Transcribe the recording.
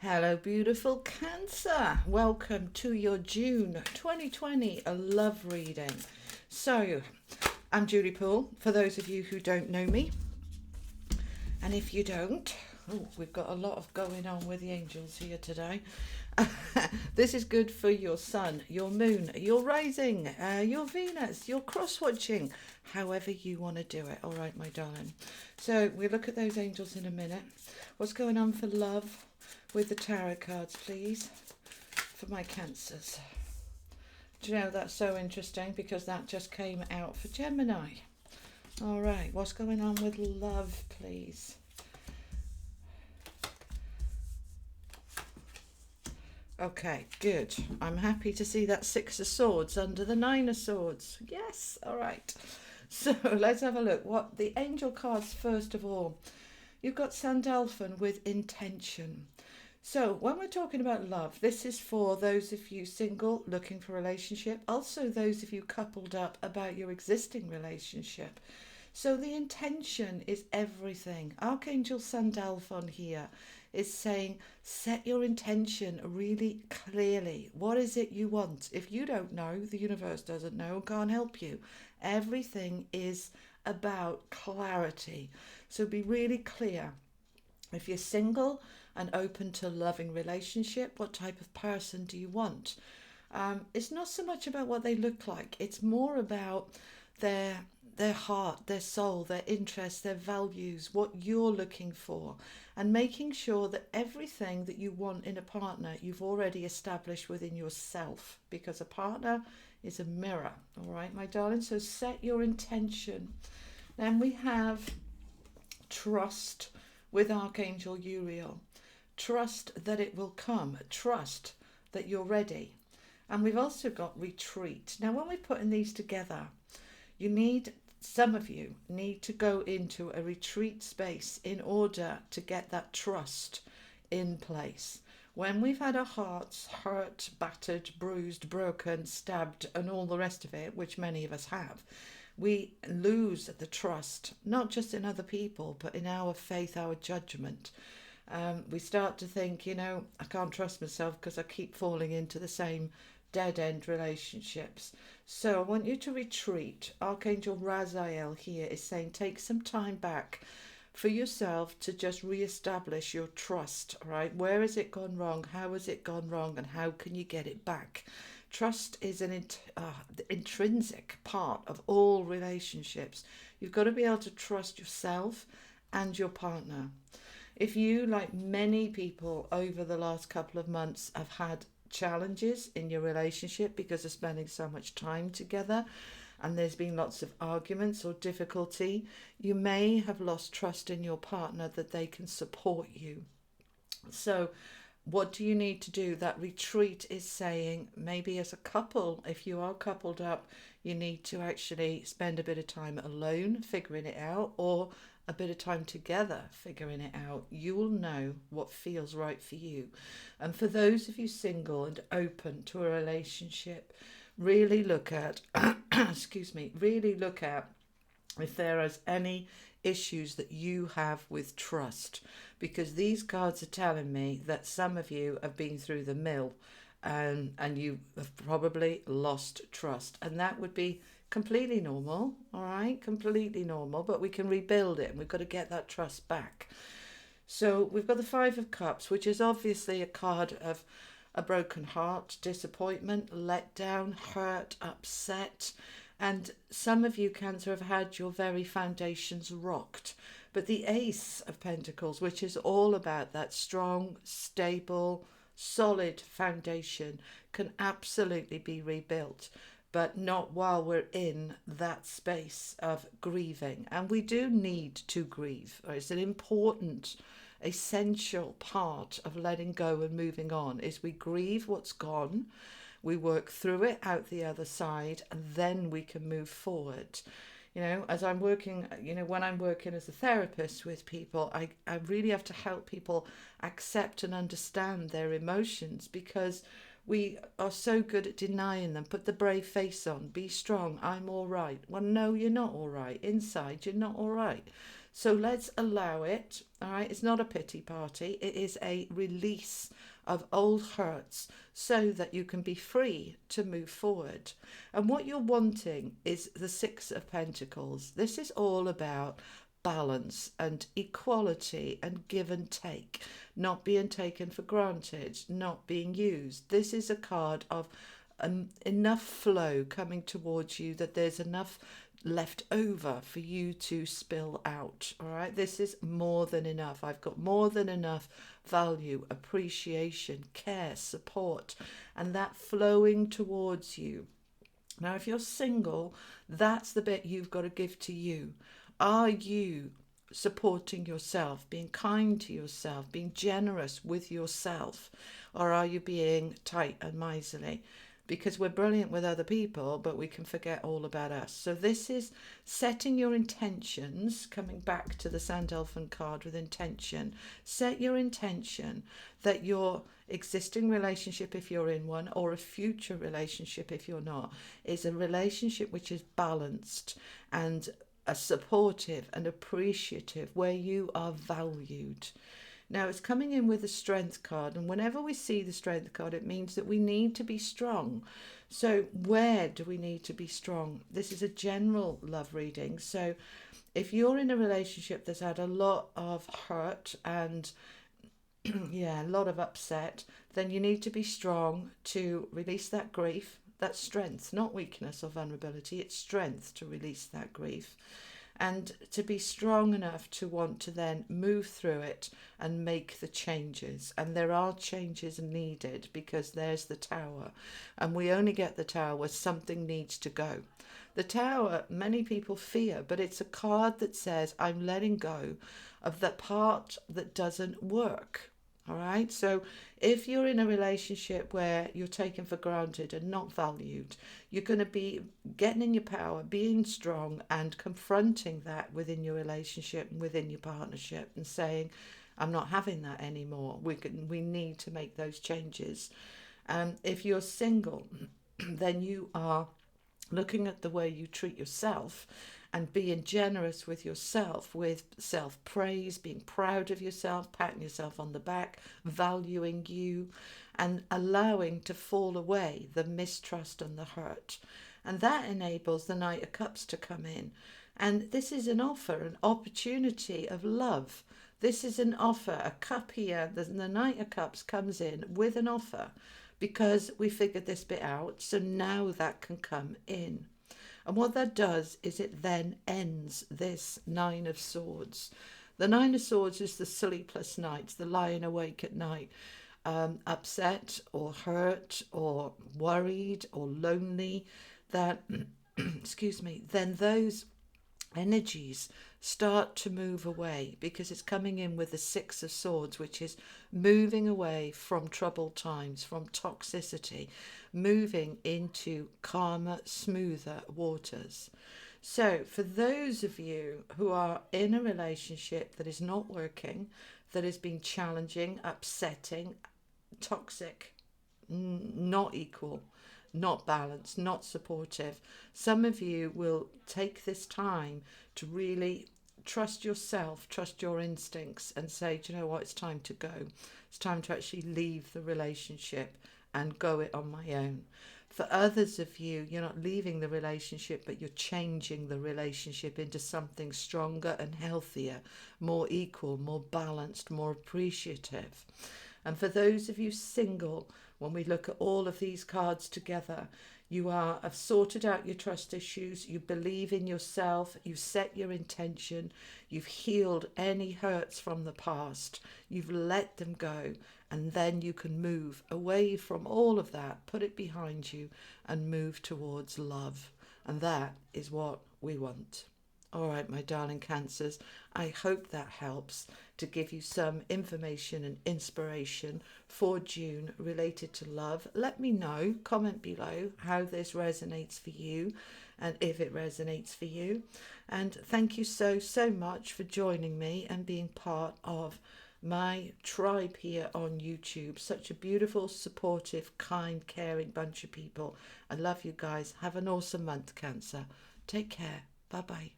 Hello, beautiful Cancer. Welcome to your June 2020 love reading. So, I'm Julie Poole, for those of you who don't know me. And if you don't, we've got a lot of going on with the angels here today. This is good for your sun, your moon, your rising, your Venus, your cross-watching, however you want to do it. All right, my darling. So we'll look at those angels in a minute. What's going on for love with the tarot cards, please, for my Cancers? Do you know, that's so interesting because that just came out for Gemini. All right, what's going on with love, please? Okay, good. I'm happy to see that Six of Swords under the Nine of Swords. Yes, all right. So let's have a look. What the angel cards, first of all. You've got Sandalphon with intention. So when we're talking about love, this is for those of you single looking for a relationship. Also those of you coupled up about your existing relationship. So the intention is everything. Archangel Sandalphon here is saying, set your intention really clearly. What is it you want? If you don't know, the universe doesn't know and can't help you. Everything is about clarity. So be really clear. If you're single and open to a loving relationship, what type of person do you want? It's not so much about what they look like. It's more about their heart, their soul, their interests, their values, what you're looking for, and making sure that everything that you want in a partner you've already established within yourself, because a partner is a mirror. All right, my darling. So set your intention. Then we have trust with Archangel Uriel. Trust that it will come. Trust that you're ready. And we've also got retreat. Now, when we're putting these together, some of you need to go into a retreat space in order to get that trust in place. When we've had our hearts hurt, battered, bruised, broken, stabbed, and all the rest of it, which many of us have, we lose the trust, not just in other people, but in our faith, our judgment. We start to think, I can't trust myself because I keep falling into the same dead-end relationships. So I want you to retreat. Archangel Raziel here is saying take some time back for yourself to just re-establish your trust, right? Where has it gone wrong? How has it gone wrong? And how can you get it back? Trust is an intrinsic part of all relationships. You've got to be able to trust yourself and your partner. If you, like many people over the last couple of months, have had challenges in your relationship because of spending so much time together and there's been lots of arguments or difficulty, you may have lost trust in your partner that they can support you. So what do you need to do? That retreat is saying, maybe as a couple, if you are coupled up, you need to actually spend a bit of time alone figuring it out, or a bit of time together figuring it out. You will know what feels right for you. And for those of you single and open to a relationship, really look at really look at if there is any issues that you have with trust, because these cards are telling me that some of you have been through the mill and you have probably lost trust, and that would be completely normal. All right, completely normal, but we can rebuild it and we've got to get that trust back. So we've got the Five of Cups, which is obviously a card of a broken heart, disappointment, letdown, hurt, upset. And some of you, Cancer, have had your very foundations rocked. But the Ace of Pentacles, which is all about that strong, stable, solid foundation, can absolutely be rebuilt, but not while we're in that space of grieving. And we do need to grieve. It's an important, essential part of letting go and moving on, is we grieve what's gone. We work through it out the other side, and then we can move forward. As I'm working, when I'm working as a therapist with people, I really have to help people accept and understand their emotions, because we are so good at denying them. Put the brave face on, be strong, I'm all right. Well, no, you're not all right. Inside, you're not all right. So let's allow it. All right. It's not a pity party. It is a release of old hurts so that you can be free to move forward. And what you're wanting is the Six of Pentacles. This is all about balance and equality and give and take, not being taken for granted, not being used. This is a card of enough flow coming towards you that there's enough left over for you to spill out. All right, this is more than enough. I've got more than enough value, appreciation, care, support, and that flowing towards you. Now if you're single, that's the bit you've got to give to you. Are you supporting yourself, being kind to yourself, being generous with yourself, or are you being tight and miserly? Because we're brilliant with other people, but we can forget all about us. So this is setting your intentions, coming back to the Sand Elephant card with intention. Set your intention that your existing relationship, if you're in one, or a future relationship, if you're not, is a relationship which is balanced and supportive and appreciative, where you are valued. Now it's coming in with a strength card, and whenever we see the strength card, it means that we need to be strong. So where do we need to be strong? This is a general love reading. So if you're in a relationship that's had a lot of hurt and yeah, a lot of upset, then you need to be strong to release that grief. That's strength, not weakness or vulnerability. It's strength to release that grief, and to be strong enough to want to then move through it and make the changes. And there are changes needed, because there's the Tower, and we only get the Tower where something needs to go. The Tower, many people fear, but it's a card that says I'm letting go of the part that doesn't work. All right, so if you're in a relationship where you're taken for granted and not valued, you're going to be getting in your power, being strong, and confronting that within your relationship and within your partnership, and saying, I'm not having that anymore. We need to make those changes. If you're single, then you are looking at the way you treat yourself and being generous with yourself, with self-praise, being proud of yourself, patting yourself on the back, valuing you, and allowing to fall away the mistrust and the hurt. And that enables the Knight of Cups to come in. And this is an offer, an opportunity of love. This is an offer, a cup here. The Knight of Cups comes in with an offer, because we figured this bit out. So now that can come in. And what that does is it then ends this Nine of Swords. The Nine of Swords is the sleepless nights, the lying awake at night, upset or hurt or worried or lonely, that, excuse me, then those energies start to move away, because it's coming in with the Six of Swords, which is moving away from troubled times, from toxicity, moving into calmer, smoother waters. So for those of you who are in a relationship that is not working, that has been challenging, upsetting, toxic, not equal, not balanced, not supportive, some of you will take this time to really trust yourself, trust your instincts, and say, do you know what, it's time to go. It's time to actually leave the relationship and go it on my own. For others of you, you're not leaving the relationship, but you're changing the relationship into something stronger and healthier, more equal, more balanced, more appreciative. And for those of you single, when we look at all of these cards together, you have sorted out your trust issues, you believe in yourself, you set your intention, you've healed any hurts from the past, you've let them go, and then you can move away from all of that, put it behind you, and move towards love. And that is what we want. All right, my darling Cancers, I hope that helps to give you some information and inspiration for June related to love. Let me know, comment below how this resonates for you and if it resonates for you. And thank you so much for joining me and being part of my tribe here on YouTube. Such a beautiful, supportive, kind, caring bunch of people. I love you guys. Have an awesome month, Cancer. Take care. Bye-bye.